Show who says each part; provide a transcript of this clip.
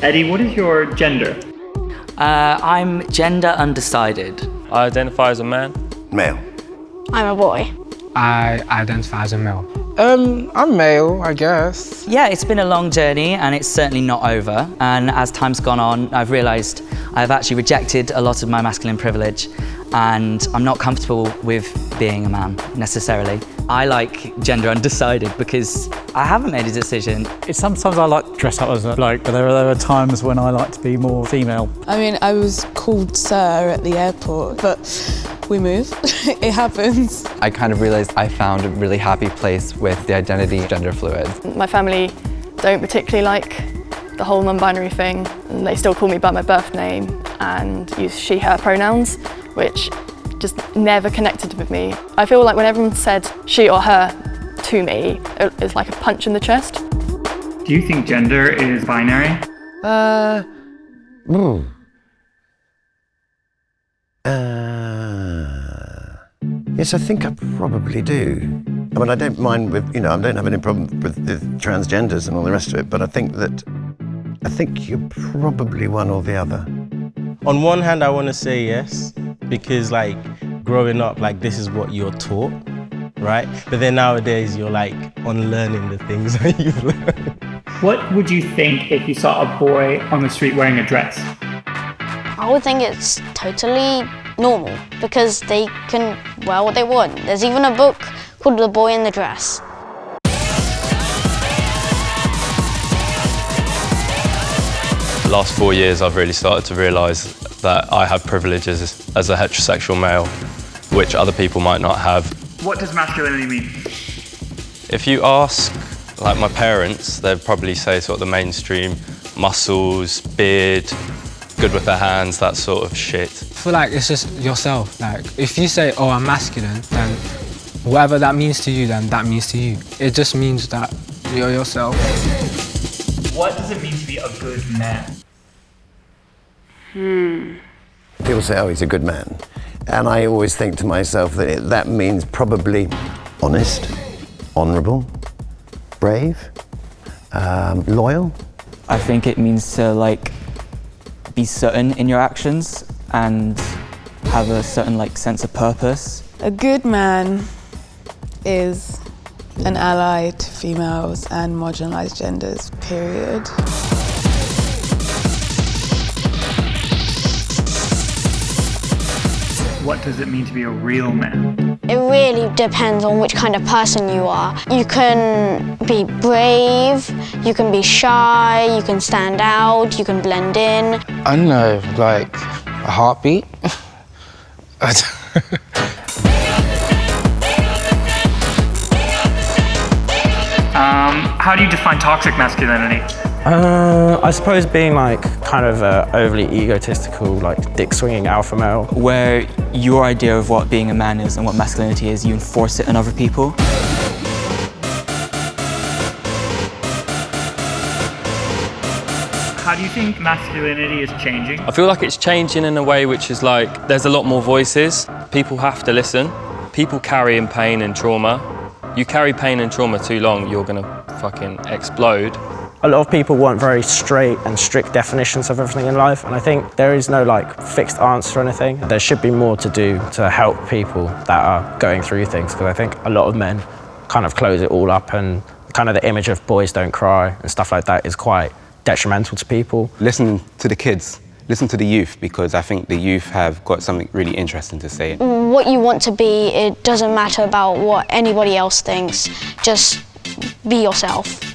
Speaker 1: Eddie, what is your gender?
Speaker 2: I'm gender undecided.
Speaker 3: I identify as a man.
Speaker 4: Male.
Speaker 5: I'm a boy.
Speaker 6: I identify as a male. I'm male, I guess.
Speaker 2: Yeah, it's been a long journey and it's certainly not over. And as time's gone on, I've realised I've actually rejected a lot of my masculine privilege and I'm not comfortable with being a man, necessarily. I like gender undecided because I haven't made a decision.
Speaker 7: Sometimes I like to dress up as a bloke, but there are times when I like to be more female.
Speaker 8: I mean, I was called sir at the airport, but we move. It happens.
Speaker 9: I kind of realised I found a really happy place with the identity gender fluid.
Speaker 5: My family don't particularly like the whole non-binary thing, and they still call me by my birth name and use she, her pronouns, which just never connected with me. I feel like when everyone said she or her to me, it's like a punch in the chest.
Speaker 1: Do you think gender is binary?
Speaker 4: Yes, I think I probably do. I mean, I don't mind with, I don't have any problem with the transgenders and all the rest of it, but I think you're probably one or the other.
Speaker 3: On one hand, I want to say yes, because like growing up, like this is what you're taught, right? But then nowadays, you're like unlearning the things that you've learned.
Speaker 1: What would you think if you saw a boy on the street wearing a dress?
Speaker 5: I would think it's totally normal because they can wear what they want. There's even a book called The Boy in the Dress.
Speaker 3: The last 4 years, I've really started to realise that I have privileges as a heterosexual male, which other people might not have.
Speaker 1: What does masculinity mean?
Speaker 3: If you ask, like my parents, they'd probably say sort of the mainstream muscles, beard, good with their hands, that sort of shit.
Speaker 6: I feel like it's just yourself. Like, if you say, oh, I'm masculine, then whatever that means to you, then that means to you. It just means that you're yourself.
Speaker 1: What does it mean to be a good man?
Speaker 4: People say, oh, he's a good man. And I always think to myself that that means probably honest, honourable, brave, loyal.
Speaker 2: I think it means to be certain in your actions and have a certain sense of purpose.
Speaker 8: A good man is an ally to females and marginalised genders, period.
Speaker 1: What does it mean to be a real man?
Speaker 5: It really depends on which kind of person you are. You can be brave, you can be shy, you can stand out, you can blend in.
Speaker 6: I don't know, like a heartbeat.
Speaker 1: How do you define toxic masculinity?
Speaker 7: I suppose being kind of overly egotistical, dick-swinging alpha male.
Speaker 2: Where your idea of what being a man is and what masculinity is, you enforce it on other people.
Speaker 1: How do you think masculinity is changing?
Speaker 3: I feel like it's changing in a way which is there's a lot more voices. People have to listen. People carry in pain and trauma. You carry pain and trauma too long, you're gonna fucking explode.
Speaker 7: A lot of people want very straight and strict definitions of everything in life, and I think there is no fixed answer or anything. There should be more to do to help people that are going through things, because I think a lot of men kind of close it all up, and kind of the image of boys don't cry and stuff like that is quite detrimental to people.
Speaker 9: Listen to the kids, listen to the youth, because I think the youth have got something really interesting to say.
Speaker 5: What you want to be, it doesn't matter about what anybody else thinks, just be yourself.